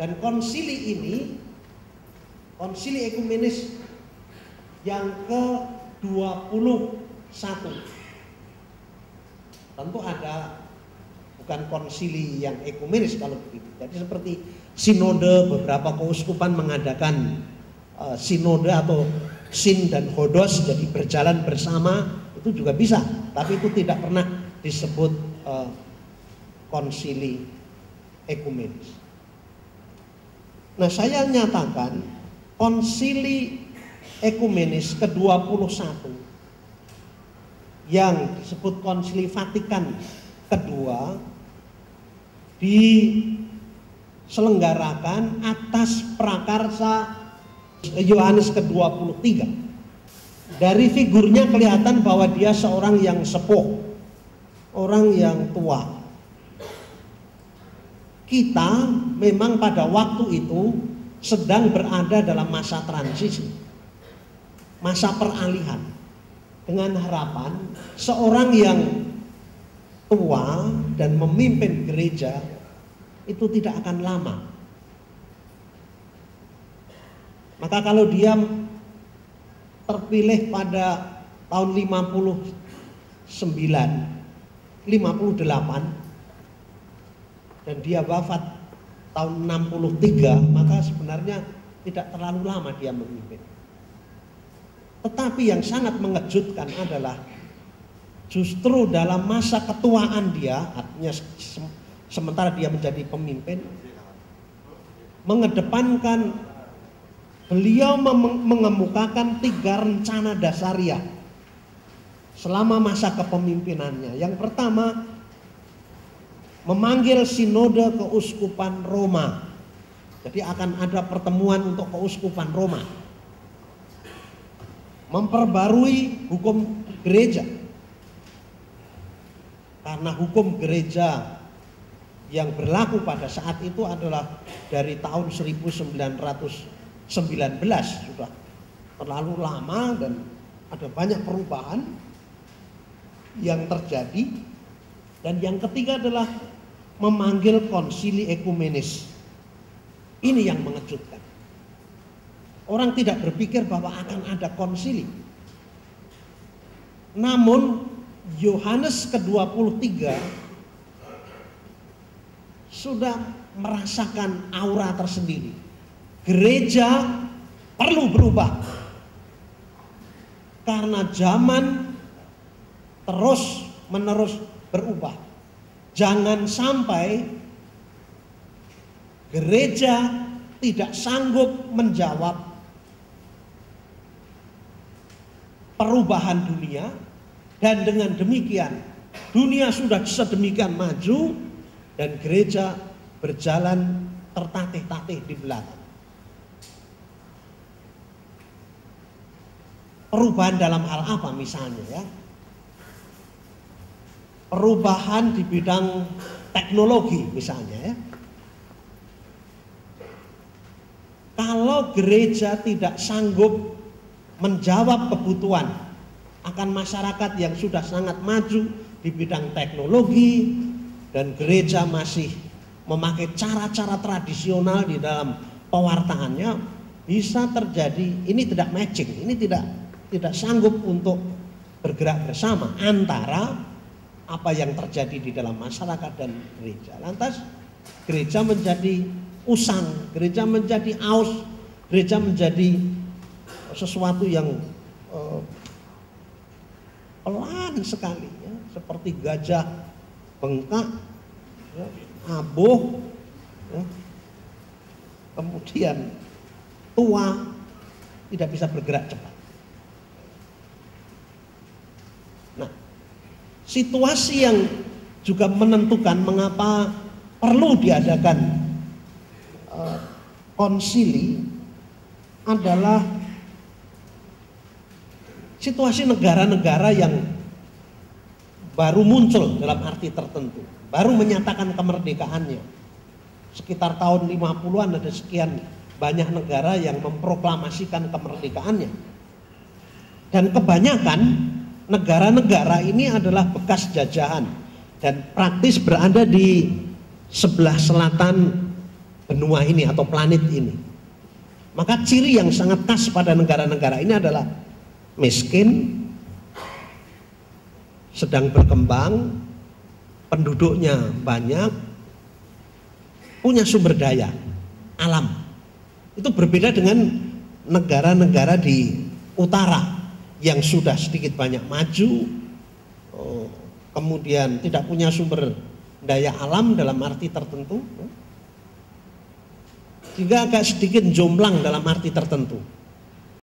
Dan konsili ini, konsili ekumenis yang ke-21. Tentu ada, bukan konsili yang ekumenis kalau begitu. Jadi seperti sinode, beberapa keuskupan mengadakan sinode atau sin dan hodos, jadi berjalan bersama, itu juga bisa. Tapi itu tidak pernah disebut konsili ekumenis. Nah, saya nyatakan konsili ekumenis ke-21 yang disebut Konsili Vatikan kedua diselenggarakan atas prakarsa Yohanes ke-23. Dari figurnya kelihatan bahwa dia seorang yang sepuh, orang yang tua. Kita memang pada waktu itu sedang berada dalam masa transisi, masa peralihan, dengan harapan seorang yang tua dan memimpin gereja itu tidak akan lama. Maka kalau dia terpilih pada tahun 58 dan dia wafat tahun 63, maka sebenarnya tidak terlalu lama dia memimpin. Tetapi yang sangat mengejutkan adalah justru dalam masa ketuaan dia, artinya sementara dia menjadi pemimpin, mengedepankan, beliau mengemukakan 3 rencana dasariah selama masa kepemimpinannya. Yang pertama, memanggil sinode keuskupan Roma. Jadi akan ada pertemuan untuk keuskupan Roma. Memperbarui hukum gereja. Karena hukum gereja yang berlaku pada saat itu adalah dari tahun 1919, sudah terlalu lama dan ada banyak perubahan yang terjadi. Dan yang ketiga adalah memanggil konsili ekumenis. Ini yang mengejutkan. Orang tidak berpikir bahwa akan ada konsili. Namun Yohanes ke-23 sudah merasakan aura tersendiri. Gereja perlu berubah. Karena zaman terus menerus berubah. Jangan sampai gereja tidak sanggup menjawab perubahan dunia, dan dengan demikian dunia sudah sedemikian maju dan gereja berjalan tertatih-tatih di belakang. Perubahan dalam hal apa misalnya ya? Perubahan di bidang teknologi misalnya ya. Kalau gereja tidak sanggup menjawab kebutuhan akan masyarakat yang sudah sangat maju di bidang teknologi dan gereja masih memakai cara-cara tradisional di dalam pewartaannya, bisa terjadi ini tidak matching, ini tidak sanggup untuk bergerak bersama antara apa yang terjadi di dalam masyarakat dan gereja. Lantas gereja menjadi usang, gereja menjadi aus, gereja menjadi sesuatu yang pelan sekali ya, seperti gajah bengkak, ya, abuh, ya, kemudian tua, tidak bisa bergerak cepat. Nah, situasi yang juga menentukan mengapa perlu diadakan konsili adalah situasi negara-negara yang baru muncul dalam arti tertentu, baru menyatakan kemerdekaannya. Sekitar tahun 50-an ada sekian banyak negara yang memproklamasikan kemerdekaannya. Dan kebanyakan negara-negara ini adalah bekas jajahan dan praktis berada di sebelah selatan benua ini atau planet ini. Maka ciri yang sangat khas pada negara-negara ini adalah miskin, sedang berkembang, penduduknya banyak, punya sumber daya alam. Itu berbeda dengan negara-negara di utara yang sudah sedikit banyak maju, kemudian tidak punya sumber daya alam dalam arti tertentu, sehingga agak sedikit jomplang dalam arti tertentu.